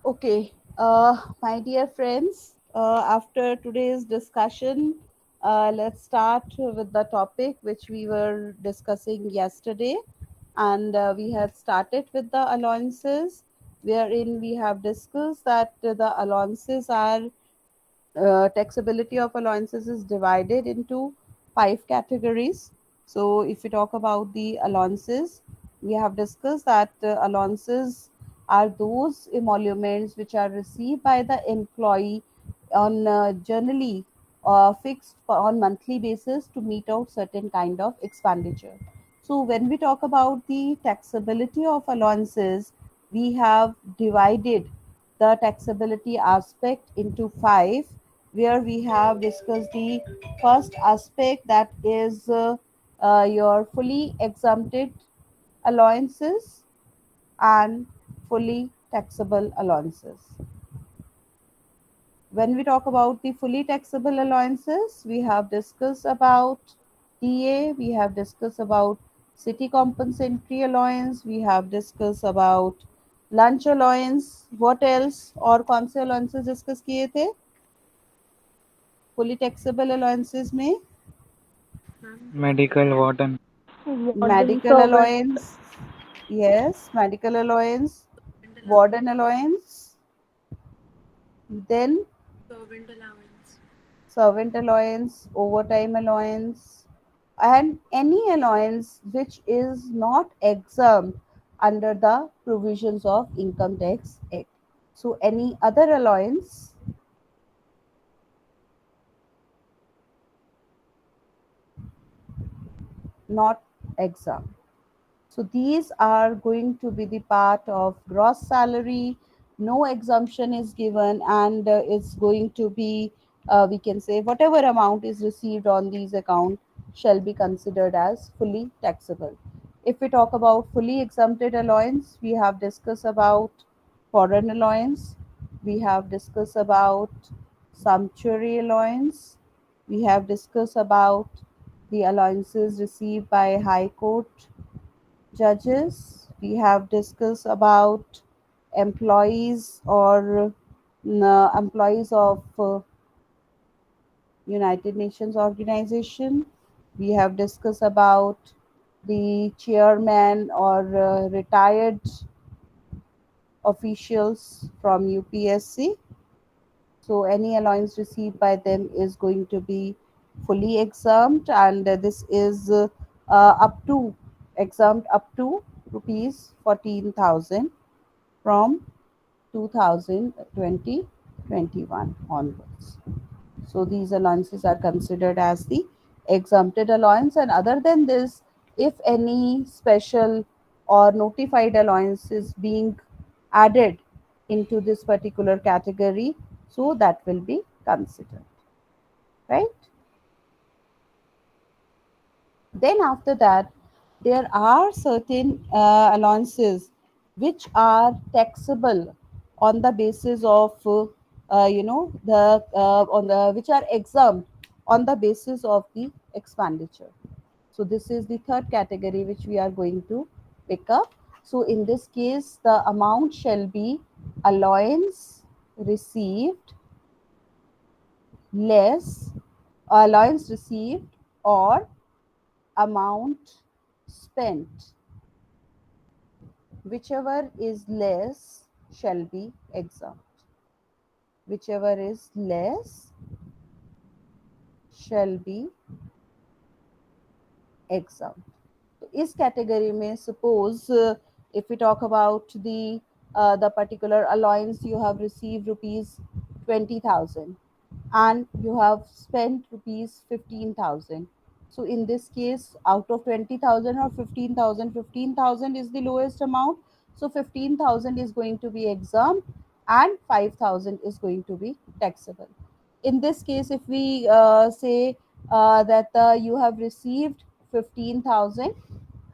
Okay, my dear friends, after today's discussion, let's start with the topic which we were discussing yesterday. And we had started with the allowances, wherein we have discussed that the allowances are taxability of allowances is divided into five categories. So, if we talk about the allowances, we have discussed that allowances are those emoluments which are received by the employee on generally fixed on monthly basis to meet out certain kind of expenditure. So, when we talk about the taxability of allowances, we have divided the taxability aspect into five, where we have discussed the first aspect, that is your fully exempted allowances and fully taxable allowances. When we talk about the fully taxable allowances, we have discussed about TA, we have discussed about city compensatory allowance, we have discussed about lunch allowance. What else और कौन से allowances discuss किए थे fully taxable allowances में? medical warden. Warden Medical servant. allowance, yes, medical allowance, warden allowance, then servant allowance, overtime allowance, and any allowance which is not exempt under the provisions of Income Tax Act. So, any other allowance not exempt. So these are going to be the part of gross salary. No exemption is given, and it's going to be, we can say, whatever amount is received on these accounts shall be considered as fully taxable. If we talk about fully exempted allowance, we have discussed about foreign allowance, we have discussed about sumptuary allowance, we have discussed about the allowances received by High Court judges. We have discussed about employees or employees of United Nations organization. We have discussed about the chairman or retired officials from UPSC. So any allowance received by them is going to be fully exempt, and this is up to exempt up to rupees 14,000 from 2020-21 onwards. So these allowances are considered as the exempted allowance, and other than this, if any special or notified allowance is being added into this particular category, so that will be considered, right? Then after that, there are certain allowances which are taxable on the basis of the on the which are exempt on the basis of the expenditure. So this is the third category which we are going to pick up. So in this case, the amount shall be allowance received less allowance received or amount spent. Whichever is less shall be exempt. Whichever is less shall be exempt. तो इस category में suppose if we talk about the particular allowance, you have received rupees 20,000 and you have spent rupees 15,000. So in this case, out of 20,000 or 15,000, 15,000 is the lowest amount. So 15,000 is going to be exempt and 5,000 is going to be taxable. In this case, if we say that you have received 15,000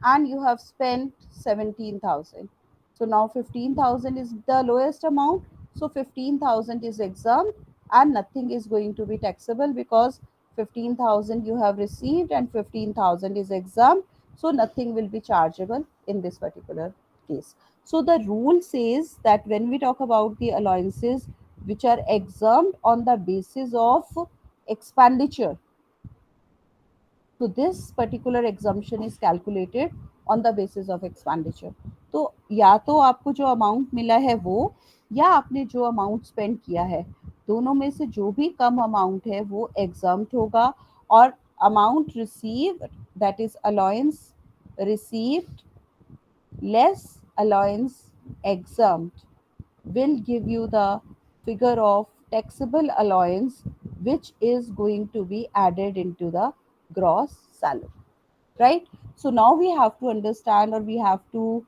and you have spent 17,000. So now 15,000 is the lowest amount. So 15,000 is exempt and nothing is going to be taxable because 15,000 you have received and 15,000 is exempt. So nothing will be chargeable in this particular case. So the rule says that when we talk about the allowances which are exempt on the basis of expenditure, so this particular exemption is calculated on the basis of expenditure. तो या तो आपको जो amount मिला है वो, या आपने जो अमाउंट स्पेंड किया है, दोनों में से जो भी कम अमाउंट है वो एग्जाम्प्ट होगा. और amount received, that is allowance received less allowance exempt, will give you the figure of taxable allowance which is going to be added into the gross salary, right? So now we have to understand, or we have to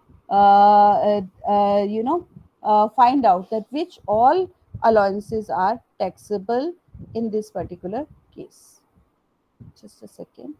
find out that which all allowances are taxable in this particular case. Just a second.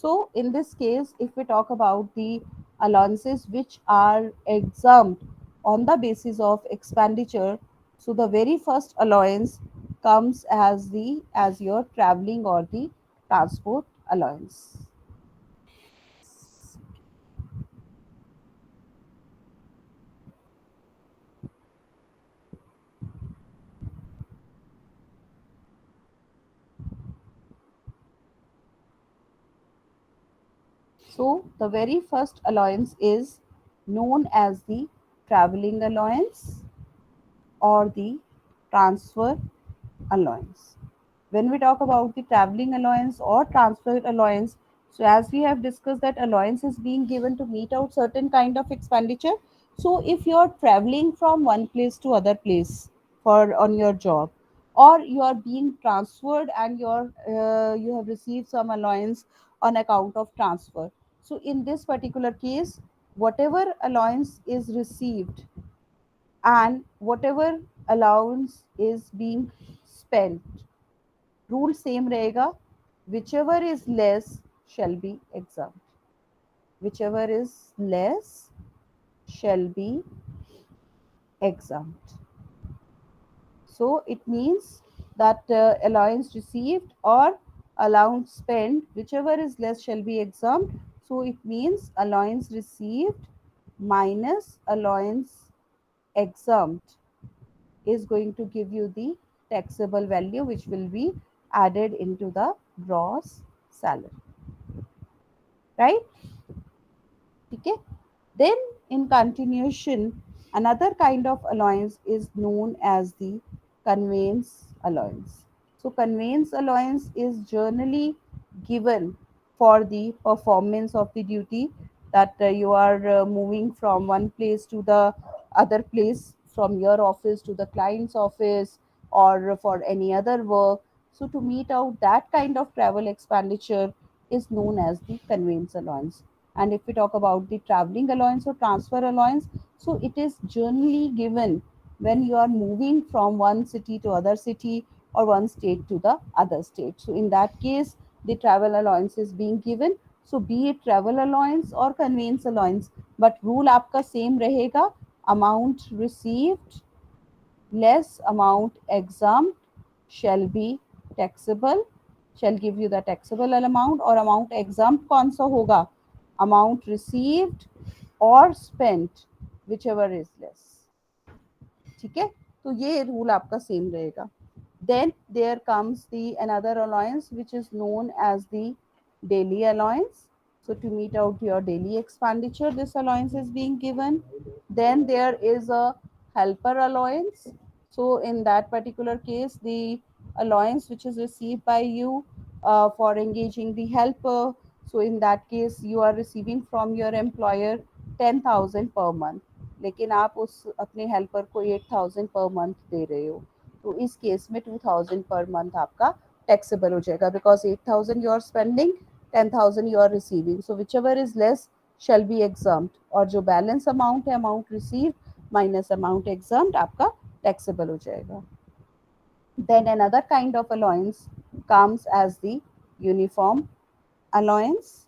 So, in this case, if we talk about the allowances which are exempt on the basis of expenditure, so the very first allowance comes as your traveling or the transport allowance. So, the very first allowance is known as the traveling allowance or the transfer allowance. When we talk about the traveling allowance or transfer allowance, so as we have discussed that allowance is being given to meet out certain kind of expenditure. So if you're traveling from one place to other place for on your job, or you are being transferred and you have received some allowance on account of transfer, so in this particular case, whatever allowance is received and whatever allowance is being spent, rule same रहेगा. Whichever is less shall be exempt. Whichever is less shall be exempt. So it means that allowance received or allowance spent, whichever is less shall be exempt. So it means allowance received minus allowance exempt is going to give you the taxable value which will be added into the gross salary, right? Okay. Then in continuation, another kind of allowance is known as the conveyance allowance. So conveyance allowance is generally given for the performance of the duty, that you are moving from one place to the other place, from your office to the client's office, or for any other work. So to meet out that kind of travel expenditure is known as the conveyance allowance. And if we talk about the traveling allowance or transfer allowance, so it is generally given when you are moving from one city to other city, or one state to the other state. So in that case, the travel allowance is being given. So be it travel allowance or conveyance allowance, but rule आपका same रहेगा. Amount received less amount exempt shall be taxable, shall give you the taxable amount. और amount exempt कौन सा होगा? Amount received or spent, whichever is less. ठीक है, तो ये रूल आपका सेम रहेगा. Then there comes the another allowance which is known as the daily allowance. So to meet out your daily expenditure, this allowance is being given. Then there is a helper allowance. So in that particular case, the allowance which is received by you for engaging the helper. So in that case, you are receiving from your employer 10,000 per month. लेकिन आप उस अपने helper को 8,000 per month दे रहे हो, तो इस case में 2,000 पर मंथ आपका टैक्सेबल हो जाएगा, because 8,000 you are spending, 10,000 you are receiving. So whichever is less shall be exempted, और जो बैलेंस अमाउंट है, amount receive minus amount exempted, आपका टैक्सेबल हो जाएगा. Then another kind of allowance comes as the uniform allowance.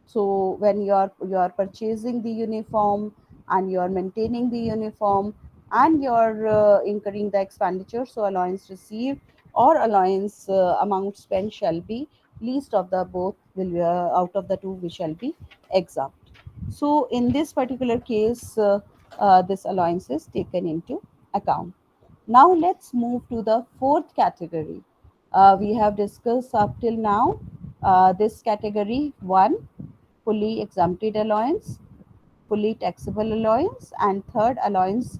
So when you are purchasing the uniform, and you're maintaining the uniform and you're incurring the expenditure, so allowance received or allowance amount spent shall be least of the both will be, out of the two we shall be exempt. So in this particular case, this allowance is taken into account. Now let's move to the fourth category. We have discussed up till now this category one, fully exempted allowance, fully taxable allowance, and third, allowance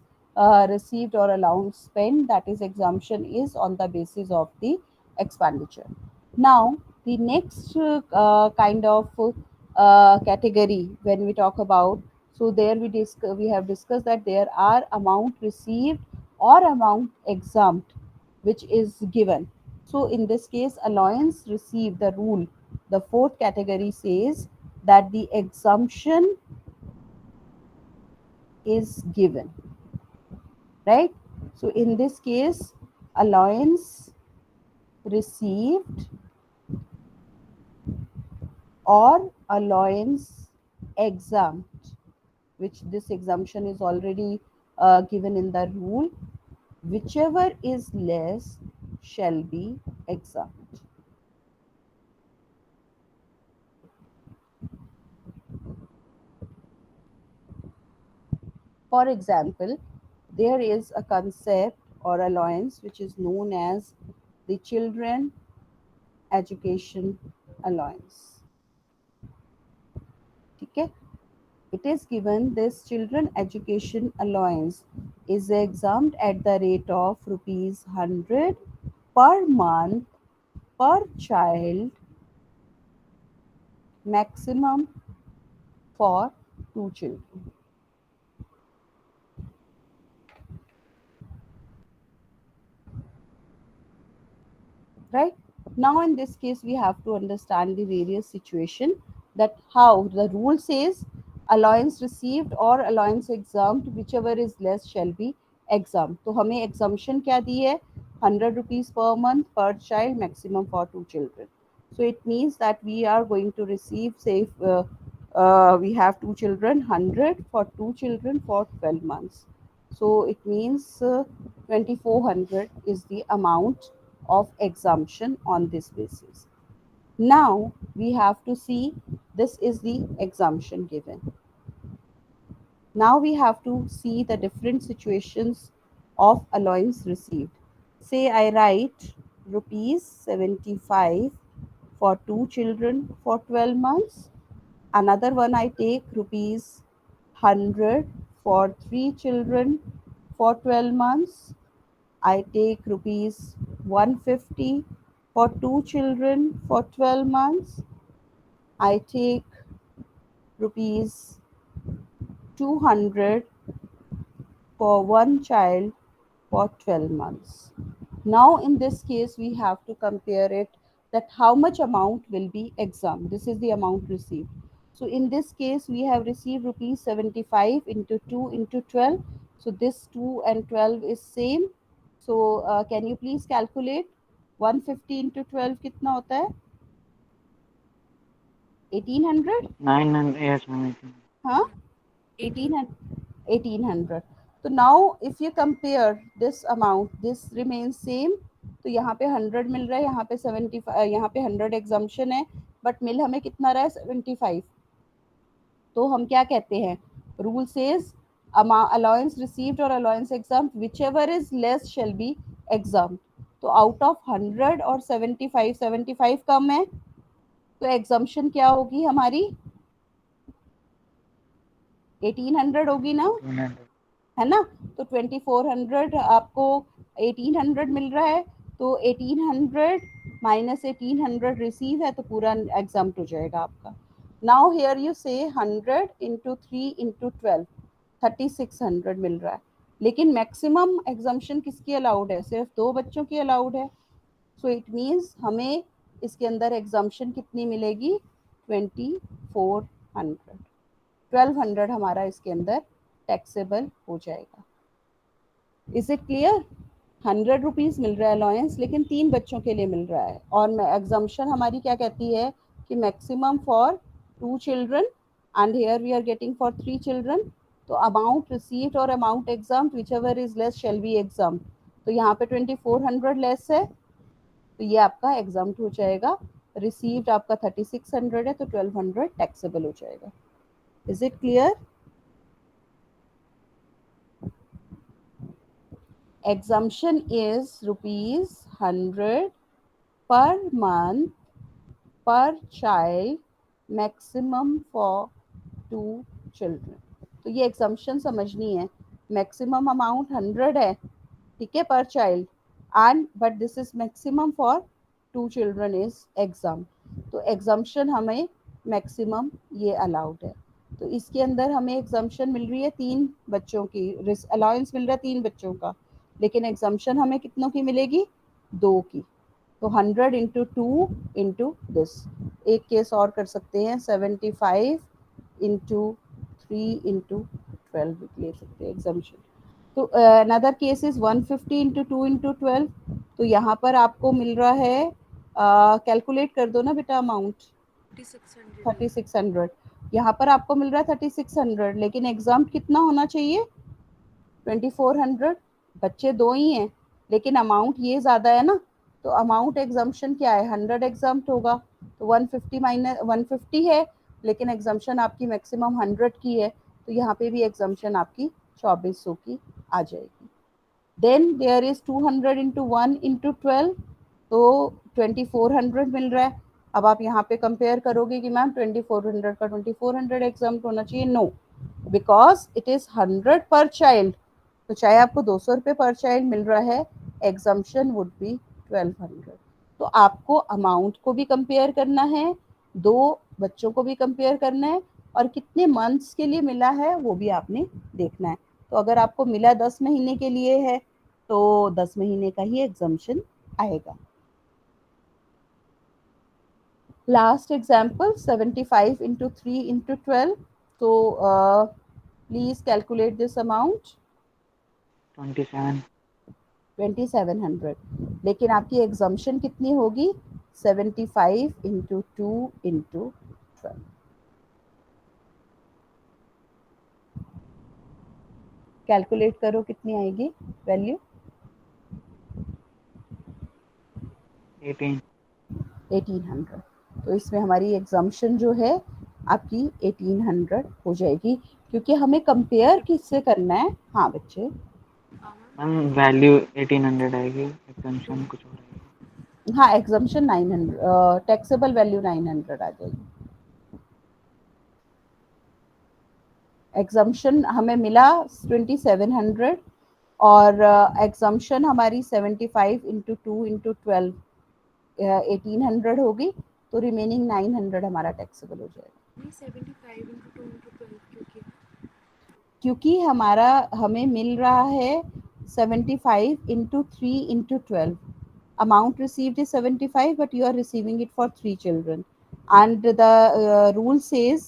received or allowance spent, that is exemption is on the basis of the expenditure. Now the next kind of category when we talk about, so there we have discussed that there are amount received or amount exempt which is given. So in this case, allowance received, the rule, the fourth category says that the exemption is given, right? So in this case, allowance received or allowance exempt, which this exemption is already given in the rule, whichever is less shall be exempt. For example, there is a concept or allowance which is known as the children education allowance. Okay, it is given this children education allowance is exempt at the rate of rupees 100 per month per child, maximum for two children. Right, now in this case we have to understand the various situation, that how the rule says allowance received or allowance exempt whichever is less shall be exempt. तो हमें exemption क्या दी है, 100 rupees per month per child, maximum for two children. So it means that we are going to receive, say we have two children, 100 for two children for 12 months. So it means 2400 is the amount of exemption on this basis. Now we have to see, this is the exemption given. Now we have to see the different situations of allowance received. Say I write rupees 75 for two children for 12 months. Another one I take rupees 100 for three children for 12 months. I take rupees 150 for two children for 12 months. I take rupees 200 for one child for 12 months. Now in this case we have to compare it, that how much amount will be exempt. This is the amount received. So in this case we have received rupees 75 into 2 into 12. So this 2 and 12 is same. So can you please calculate 150 into 12 कितना होता है? 1800? 900, yes, ma'am. हाँ, 1800. तो now if you compare this amount, this remains same. तो यहाँ पे 100 मिल रहा है, यहाँ पे 75, यहाँ पे 100 एग्जाम्पशन है, बट मिल हमें कितना रहा है 75. तो हम क्या कहते हैं, रूल सेज अलाउंस रिसीव्ड और allowance exempt which ever is less shall B exempt. तो आउट ऑफ 100 और 75, 75 कम है, तो एग्जाम्पशन क्या होगी हमारी, 1800 होगी ना, 200. है ना. तो 2400 आपको 1800 मिल रहा है, तो 1800 माइनस 1800 रिसीव है, तो पूरा एग्जाम्प्ट हो जाएगा आपका. नाउ हेयर यू से 100 इंटू 3 इंटू 12, 3600 मिल रहा है. लेकिन मैक्सिमम एग्जाम्पशन किसकी अलाउड है, सिर्फ दो बच्चों की अलाउड है. सो इट मीन्स हमें इसके अंदर एग्जाम्पशन कितनी मिलेगी, 2400, 1200 हमारा इसके अंदर टैक्सेबल हो जाएगा. Is it clear. 100 रुपीज मिल रहा है अलाउंस, लेकिन तीन बच्चों के लिए मिल रहा है, और एग्जाम्पशन हमारी क्या कहती है कि maximum for two children, and here we are getting for three children. तो अमाउंट रिसीव्ड और amount exempt whichever is less shall be exempt. तो यहाँ पे 2400 लेस है तो ये आपका एग्जाम हो जाएगा। रिसीव्ड आपका 3600 है तो 1200 टैक्सेबल हो जाएगा। Is it clear? Exemption is ₹100 per month per child, maximum for 2 children। तो ये एग्जाम्पशन समझनी है। मैक्सिमम अमाउंट 100 है, ठीक है, पर child, and but this is maximum for 2 children is exam. तो एग्जाम्पशन हमें मैक्सिमम ये अलाउड है। तो इसके अंदर हमें एग्जाम्पशन मिल रही है 3 बच्चों की, अलाउंस मिल रहा है 3 बच्चों का, लेकिन एग्जाम्पशन हमें कितनों की मिलेगी? 2 की। तो 100 इंटू 2 इंटू दिस। एक केस और कर सकते हैं, 75 इंटू 3 इंटू 12 ले सकते हैं एग्जाम्पशन। तो another case is 150 into 2 into 12। तो यहाँ पर आपको मिल रहा है, कैलकुलेट कर दो ना बेटा अमाउंट, 3600। यहाँ पर आपको मिल रहा है 3600, लेकिन एग्जाम कितना होना चाहिए? 2400। बच्चे 2 ही हैं लेकिन अमाउंट ये ज़्यादा है ना, तो अमाउंट एग्जाम्पशन क्या है? 100 एग्जाम्प्ट होगा। तो 150 माइनस 150 है, लेकिन एग्जाम्पशन आपकी मैक्सिमम 100 की है, तो यहाँ पे भी एग्जाम्पशन आपकी 2400 की आ जाएगी। Then there is 200 into 1 into 12, तो 2400 मिल रहा है। अब आप यहाँ पे कंपेयर करोगे कि मैम 2400 का 2400 एग्जाम होना चाहिए, नो, बिकॉज इट इज 100 पर चाइल्ड। तो चाहे आपको 200 रुपये पर चाइल्ड मिल रहा है, एग्जाम्पशन वुड बी 1200। तो आपको अमाउंट को भी कंपेयर करना है, 2 बच्चों को भी कंपेयर करना है, और कितने मंथ्स के लिए मिला है वो भी आपने देखना है। तो अगर आपको मिला 10 महीने के लिए है तो 10 महीने का ही एग्जाम्पशन आएगा। Last example 75 into 3 into 12। तो प्लीज कैलकुलेट दिस अमाउंट। 2700, लेकिन आपकी एग्जाम्पशन कितनी होगी? 75 इंटू 2 इंटू 12। कैलकुलेट करो कितनी आएगी वैल्यू? 1800। तो इसमें हमारी एग्जाम्पशन जो है आपकी 1800 हो जाएगी, क्योंकि हमें कंपेयर किससे करना है। हाँ बच्चे, वैल्यू 1800 आएगी, एग्जाम्पशन कुछ और आएगी। हाँ एग्जाम्पशन 900, टैक्सेबल वैल्यू 900 आ जाएगी। एग्जाम्पशन हमें मिला 2700 और एग्जाम्पशन हमारी 75 इंटू 2 इंटू 12 1800 होगी, तो रिमेनिंग 900 हमारा टैक्सेबल हो जाएगा। 75 इंटू 2 इंटू 12 क्योंकि हमारा हमें मिल रहा है 75 into 3 into 12। amount received is 75 but you are receiving it for 3 children, and the rule says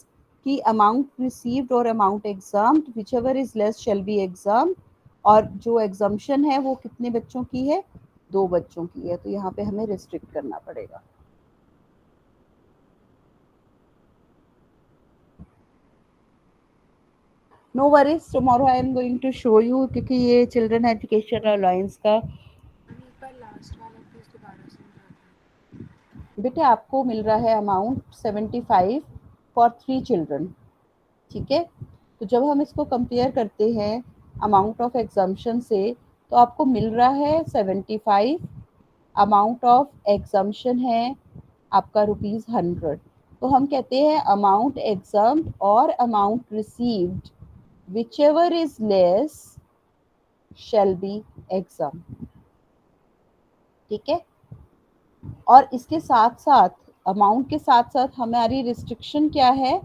कि amount received और amount exempt whichever is less shall be exempt, और जो exemption है वो कितने बच्चों की है? 2 बच्चों की है, तो यहाँ पे हमें restrict करना पड़ेगा। No worries, tomorrow I am going to show you, क्योंकि ये children education alliance का एक बार लास्ट वाला प्लीज दोबारा समझा दो। बेटे आपको मिल रहा है अमाउंट 75 फॉर 3 चिल्ड्रन, ठीक है। तो जब हम इसको कंपेयर करते हैं अमाउंट ऑफ एग्जाम्पशन से, तो आपको मिल रहा है 75, अमाउंट ऑफ एग्जाम्पशन है आपका ₹100। तो हम कहते हैं अमाउंट एग्जाम और amount received which ever is less shall be exam, ठीक है। और इसके साथ साथ अमाउंट के साथ साथ हमारी रिस्ट्रिक्शन क्या है?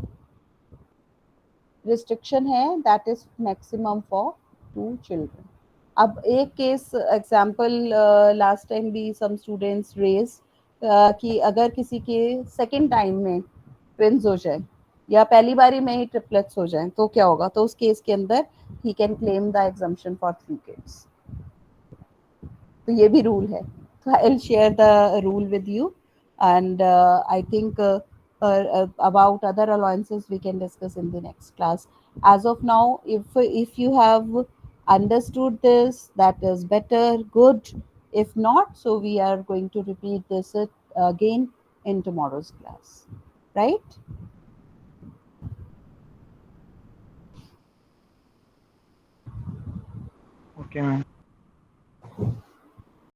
रिस्ट्रिक्शन है that is maximum for 2 children. अब एक केस एग्जांपल लास्ट टाइम भी सम स्टूडेंट्स रेज कि अगर किसी के सेकंड टाइम में ट्विंस हो जाए या पहली बारी में ही ट्रिपलेट्स हो जाए तो क्या होगा? तो उस केस के अंदर he can claim the exemption for 3 kids. तो ये भी रूल है, तो I will share the rule with you, and I think about other allowances we can discuss in the next class. As of now, if you have understood this, that is better, good. If not, so we are going to repeat this again in tomorrow's class, right? Okay, ma'am.